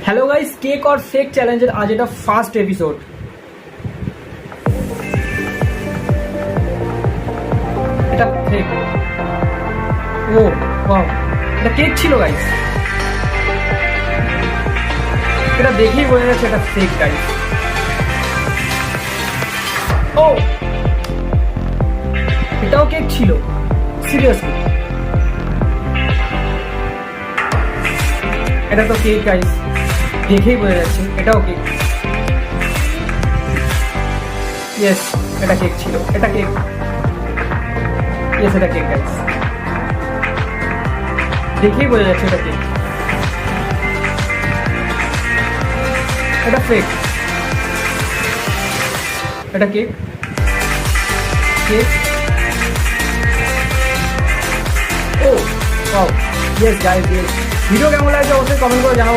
Hello guys, cake और fake চ্যালেঞ্জের আজ এটা ফার্স্ট এপিসোড। এটা ফেক। ও ওয়াও, এটা কেক ছিল গাইস। এটা দেখেই বোঝা যাচ্ছে এটা ফেক গাইস। ও, এটাও কেক ছিল, সিরিয়াসলি। এটা তো কেক গাইস, দেখেই বোঝা যাচ্ছে এটাও কেক। ইয়েস, এটা কেক ছিল, এটা কেক। ইয়েস, এটা কেক গাইস, দেখেই বোঝা যাচ্ছে এটা কেক। এটা ফেক, এটা cake. Cake. Oh wow, yes guys, yes. Video কেমন লাগছে অবশ্যই কমেন্ট করে জানাবো।